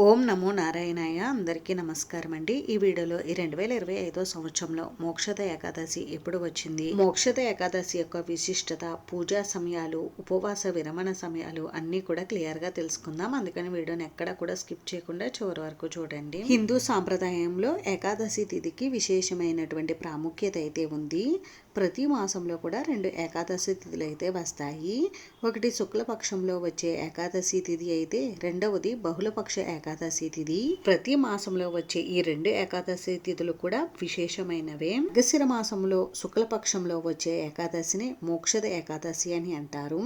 ఓం నమో నారాయణాయ. అందరికీ నమస్కారం అండి. ఈ వీడియోలో ఈ 2025 సంవత్సరంలో మోక్షద ఏకాదశి ఎప్పుడు వచ్చింది, మోక్షద ఏకాదశి యొక్క విశిష్టత, పూజా సమయాలు, ఉపవాస విరమణ సమయాలు అన్నీ కూడా క్లియర్గా తెలుసుకుందాం. అందుకని వీడియోని ఎక్కడ కూడా స్కిప్ చేయకుండా చివరి వరకు చూడండి. హిందూ సాంప్రదాయంలో ఏకాదశి తిథికి విశేషమైనటువంటి ప్రాముఖ్యత అయితే ఉంది. ప్రతి మాసంలో కూడా 2 ఏకాదశి తిథులు అయితే వస్తాయి. ఒకటి శుక్లపక్షంలో వచ్చే ఏకాదశి తిథి అయితే రెండవది బహుళపక్ష ఏకాదశి తిథి. ప్రతి మాసంలో వచ్చే ఈ 2 ఏకాదశి తిథులు కూడా విశేషమైనవే. మార్గశిర మాసంలో శుక్లపక్షంలో వచ్చే ఏకాదశిని మోక్షద ఏకాదశి అని అంటారు.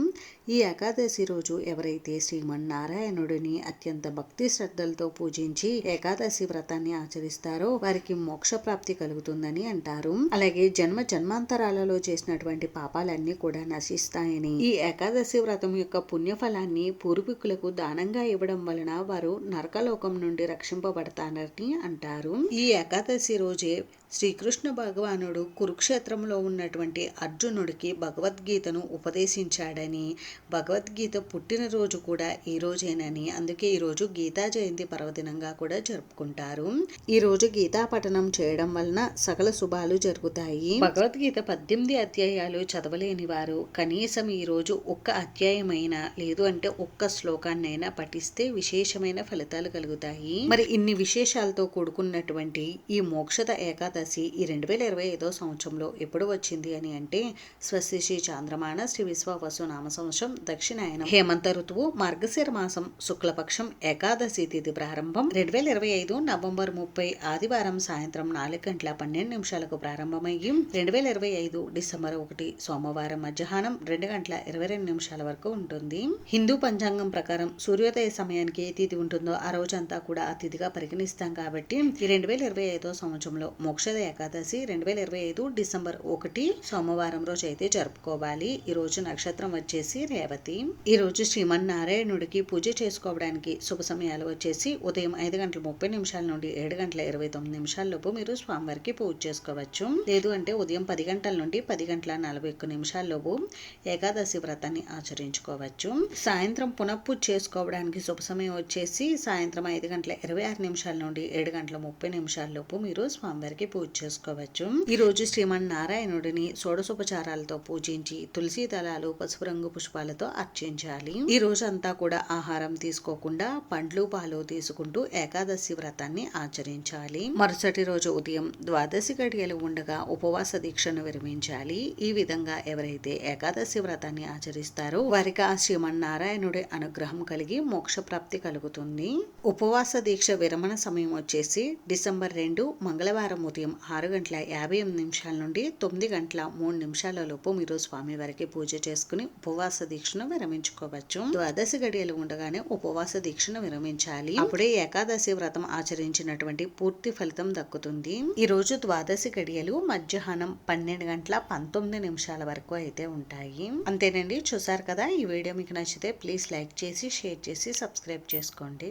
ఈ ఏకాదశి రోజు ఎవరైతే శ్రీమన్నారాయణుడిని అత్యంత భక్తి శ్రద్ధలతో పూజించి ఏకాదశి వ్రతాన్ని ఆచరిస్తారో వారికి మోక్ష ప్రాప్తి కలుగుతుందని అంటారు. అలాగే జన్మాంతరాలలో చేసినటువంటి పాపాలన్నీ కూడా నశిస్తాయని, ఈ ఏకాదశి వ్రతం యొక్క పుణ్యఫలాన్ని పూర్వీకులకు దానంగా ఇవ్వడం వలన వారు నరకలోకం నుండి రక్షింపబడతారని అంటారు. ఈ ఏకాదశి రోజే శ్రీకృష్ణ భగవానుడు కురుక్షేత్రంలో ఉన్నటువంటి అర్జునుడికి భగవద్గీతను ఉపదేశించాడని, భగవద్గీత పుట్టినరోజు కూడా ఈ రోజేనని, అందుకే ఈరోజు గీతా జయంతి పర్వదినంగా కూడా జరుపుకుంటారు. ఈ రోజు గీతా పఠనం చేయడం వలన సకల శుభాలు జరుగుతాయి. భగవద్గీత 18 అధ్యాయాలు చదవలేని వారు కనీసం ఈ రోజు ఒక్క అధ్యాయమైనా లేదు అంటే ఒక్క శ్లోకాన్నైనా పఠిస్తే విశేషమైన ఫలితాలు కలుగుతాయి. మరి ఇన్ని విశేషాలతో కూడుకున్నటువంటి ఈ మోక్షద ఏకాదశి ఈ 2025 సంవత్సరంలో ఎప్పుడు వచ్చింది అని అంటే, స్వస్తి శ్రీ చాంద్రమాన శ్రీ విశ్వావసు నామ సంవత్సరం దక్షిణాయనం హేమంత ఋతువు మార్గశిర మాసం శుక్లపక్షం ఏకాదశి తిథి ప్రారంభం 2025 నవంబర్ 30 ఆదివారం సాయంత్రం 4:12 ప్రారంభమయ్యి 2025 డిసెంబర్ 1 సోమవారం మధ్యాహ్నం 2:22 వరకు ఉంటుంది. హిందూ పంచాంగం ప్రకారం సూర్యోదయ సమయానికి ఏ తిథి ఉంటుందో ఆ రోజంతా కూడా ఆ తిథిగా పరిగణిస్తాం. కాబట్టి ఈ 2025 సంవత్సరంలో మోక్షద ఏకాదశి 2025 డిసెంబర్ 1 సోమవారం రోజు అయితే జరుపుకోవాలి. ఈ రోజు నక్షత్రం వచ్చేసి రేవతి. ఈ రోజు శ్రీమన్నారాయణుడికి పూజ చేసుకోవడానికి శుభ సమయాలు వచ్చేసి ఉదయం 5:30 నుండి 7:29 లోపు మీరు స్వామివారికి పూజ చేసుకోవచ్చు. లేదు అంటే ఉదయం 10 గంటల నుండి 10:41 లోపు ఏకాదశి వ్రతాన్ని ఆచరించుకోవచ్చు. సాయంత్రం పునఃపూజ చేసుకోవడానికి శుభ సమయం వచ్చేసి సాయంత్రం 5:26 నుండి 7:30 లోపు మీరు స్వామివారికి పూజ చేసుకోవచ్చు. ఈ రోజు శ్రీమన్నారాయణుడిని షోడశోపచారాలతో పూజించి తులసి దళాలు పసుపు రంగు పుష్పాలతో అర్చించాలి. ఈ రోజు అంతా కూడా ఆహారం తీసుకోకుండా పండ్లు పాలు తీసుకుంటూ ఏకాదశి వ్రతాన్ని ఆచరించాలి. మరుసటి రోజు ఉదయం ద్వాదశి గడియలు ఉండగా ఉపవాస దీక్షను విరమించాలి. ఈ విధంగా ఎవరైతే ఏకాదశి వ్రతాన్ని ఆచరిస్తారో వారికి ఆ శ్రీమన్నారాయణుడి అనుగ్రహం కలిగి మోక్ష ప్రాప్తి కలుగుతుంది. ఉపవాస దీక్ష విరమణ సమయం వచ్చేసి డిసెంబర్ 2 మంగళవారం ఉదయం 6:58 నుండి 9:03 లోపు మీరు స్వామివారికి పూజ చేసుకుని ఉపవాస దీక్షను విరమించుకోవచ్చు. ద్వాదశి గడియలు ఉండగానే ఉపవాస దీక్షను విరమించాలి. అప్పుడే ఏకాదశి వ్రతం ఆచరించినటువంటి పూర్తి ఫలితం దక్కుతుంది. ఈ రోజు ద్వాదశి గడియలు మధ్యాహ్నం 12:19 వరకు అయితే ఉంటాయి. అంతేనండి, చూసారు కదా. ఈ వీడియో మీకు నచ్చితే ప్లీజ్ లైక్ చేసి షేర్ చేసి సబ్స్క్రైబ్ చేసుకోండి.